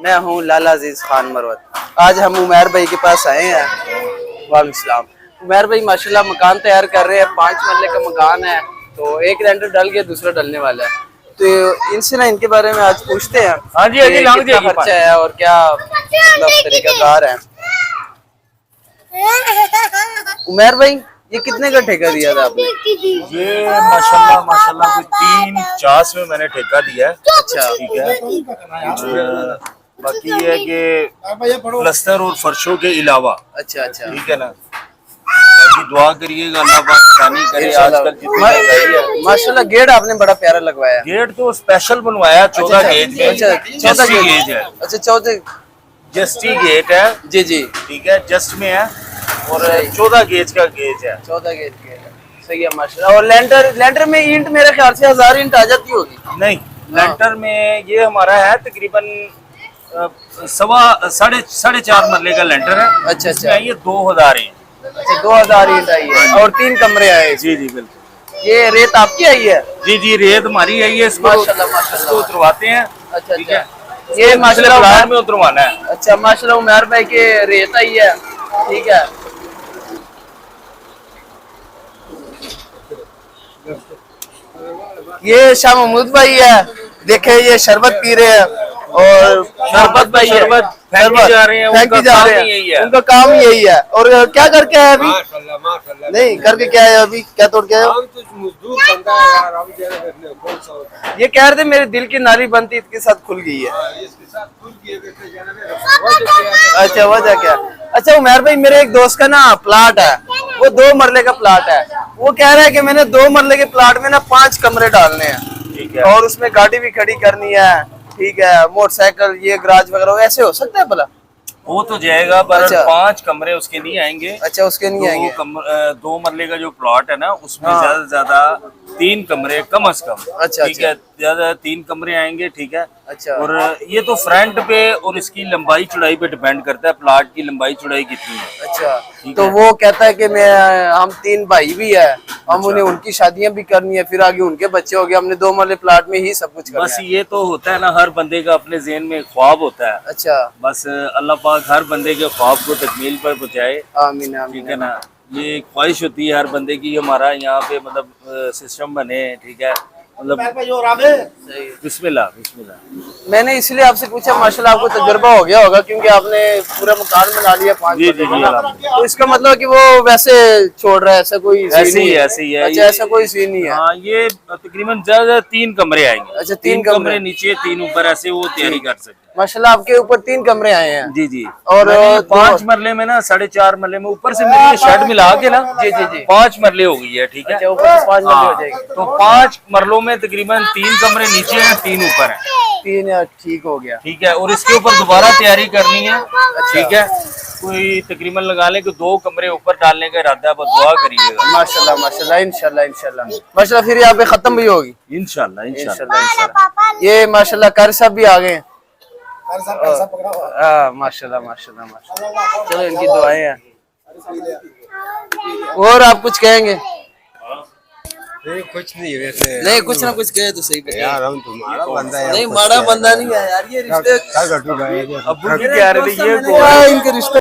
मैं हूँ लाला अजीज खान मरवत। आज हम उमैर भाई के पास आए हैं। वालेकुम सलाम। उमैर भाई माशाल्लाह मकान तैयार कर रहे हैं, 5 मरले का मकान है। तो एक रेंडर डल गया, दूसरा डलने वाला है। तो इनसे ना इनके बारे में आज पूछते हैं। हाँ जी, कितना खर्चा है और क्या मतलब तरीकाकार है। उमैर भाई ये कितने का ठेका दिया था आपने? ये माशाल्लाह माशाल्लाह कोई 350 में मैंने ठेका दिया है। अच्छा ठीक है। बाकी ये है कि प्लस्तर और फर्शों के अलावा, अच्छा अच्छा, ठीक है ना, बाकी दुआ करिएगा अल्लाह पाक आसानी करे। आजकल जितनी महंगाई है। माशाल्लाह गेट आपने बड़ा प्यारा लगवाया। गेट तो स्पेशल बनवाया 14 गेज में। अच्छा 14 गेज है। अच्छा 14 जस्टी गेट है जी जी, ठीक है, जस्ट में है और 14 गेज का गेज है। 14 गेज के सही है माशाल्लाह। और लेंटर में ईंट मेरे ख्याल से 1000 ईंट आ जाती होगी। नहीं, लेंटर में ये हमारा है तकरीबन साढ़े चार मरले का लेंटर है। अच्छा अच्छा, ये 2000 है। अच्छा 2000 ईंट आई है और 3 कमरे आए। जी जी बिल्कुल। ये रेत आपकी आई है? जी जी, रेत हमारी आई है। इसको माशाल्लाह उतरवाते हैं। अच्छा ठीक है, अच्छा, ये माशाल्लाह में उतरवाना है। अच्छा माशाल्लाह उमैर भाई के रेत आई है। ठीक है, ये शाह महमूद भाई है, देखे ये शरबत पी रहे हैं और शरबत भाई है, शरबत फेंकी जा रहे हैं। फेंकी जा रहे हैं, उनका काम यही है। और क्या करके आए अभी? माशाल्लाह नहीं करके क्या है अभी, क्या तोड़ के आए हो? हम तो मजदूर बंदा है यार, हम क्या करने कौन सा होता है। ये कह रहे थे मेरे दिल की नाली बनती इसके साथ खुल गई है। इसके साथ खुल किए देते जाना में अच्छा वजह क्या? अच्छा उमैर भाई मेरे एक दोस्त का ना प्लाट है, वो 2 मरले का प्लाट है। वो कह रहा है कि मैंने 2 मरले के प्लाट में ना 5 कमरे डालने हैं। ठीक है, और उसमें गाड़ी भी खड़ी करनी है। ठीक है, मोटरसाइकिल ये गराज वगैरह ऐसे हो सकता है भला? वो तो जाएगा पर अच्छा। 5 कमरे उसके नहीं आएंगे। अच्छा उसके नहीं आएंगे। 2 मरले का जो प्लॉट है ना, उसमें हाँ। ज्यादा से ज्यादा 3 कमरे कम से कम। अच्छा, ठीक है, ज्यादा 3 कमरे आएंगे। ठीक है। अच्छा। और ये तो फ्रंट पे और इसकी लंबाई चौड़ाई पे डिपेंड करता है, प्लॉट की लंबाई चौड़ाई कितनी है। अच्छा ठीक तो है। वो कहता है कि हम 3 भाई भी है, हम उन्हें उनकी शादियां भी करनी है, फिर आगे उनके बच्चे हो गए, हमने 2 मरले प्लाट में ही सब कुछ करना बस है। ये तो होता है ना, हर बंदे का अपने ज़हन में ख्वाब होता है। अच्छा बस अल्लाह पाक हर बंदे के ख्वाब को तकमील पर पहुंचाए। आमीन आमीन। ठीक है ना, ये ख्वाहिश होती है हर बंदे की, हमारा यहाँ पे मतलब सिस्टम बने। ठीक है, मतलब सही है। बिस्मिल्लाह बिस्मिल्लाह। मैंने इसलिए आपसे पूछा, माशाल्लाह आपको तजुर्बा हो गया होगा क्योंकि आपने पूरा मकान बना लिया 5 जी जी जी, तो इसका मतलब कि वो वैसे छोड़ रहा है, ऐसा कोई सीन ऐसे नहीं ही है? ऐसे ही है। अच्छा ऐसा कोई सीन नहीं है। हाँ, ये तकरीबन ज्यादा 3 कमरे आएंगे। अच्छा 3 कमरे कमरे नीचे 3 ऊपर, ऐसे वो तैयारी कर सकते हैं। माशाल्लाह आपके ऊपर 3 कमरे आए हैं। जी जी। और 5 मरले में ना 4.5 मरले में ऊपर से मेरी शेड मिला के ना, जी जी जी, 5 मरले हो गई है। ठीक है, अच्छा ऊपर से 5 मरले हो हाँ, जाएगी। तो 5 मरलों में तकरीबन 3 कमरे नीचे हैं, 3 ऊपर हैं। 3 या ठीक हो गया। ठीक है, और इसके ऊपर दोबारा तैयारी करनी है। ठीक है, कोई तकरीबन लगा लें कि 2 कमरे ऊपर डालने का इरादा है, बस दुआ करिएगा। माशाल्लाह माशाल्लाह, इंशाल्लाह इंशाल्लाह माशाल्लाह। फिर यहाँ पे खत्म भी होगी इंशाल्लाह इंशाल्लाह। इंशाल्लाह इंशाल्लाह। ये माशाल्लाह कारी साहब भी आ गए हैं। माशाल्लाह माशाल्लाह माशाल्लाह। चलो इनकी दुआएं हैं। और आप कुछ कहेंगे? नहीं कुछ नहीं वैसे। नहीं कुछ ना कुछ कहे तो सही कहे यार हम तुम्हारा बंदा है। नहीं माड़ा बंदा नहीं है यार, ये रिश्ते क्या कर अब्बू की कह रहे थे ये इनके रिश्ते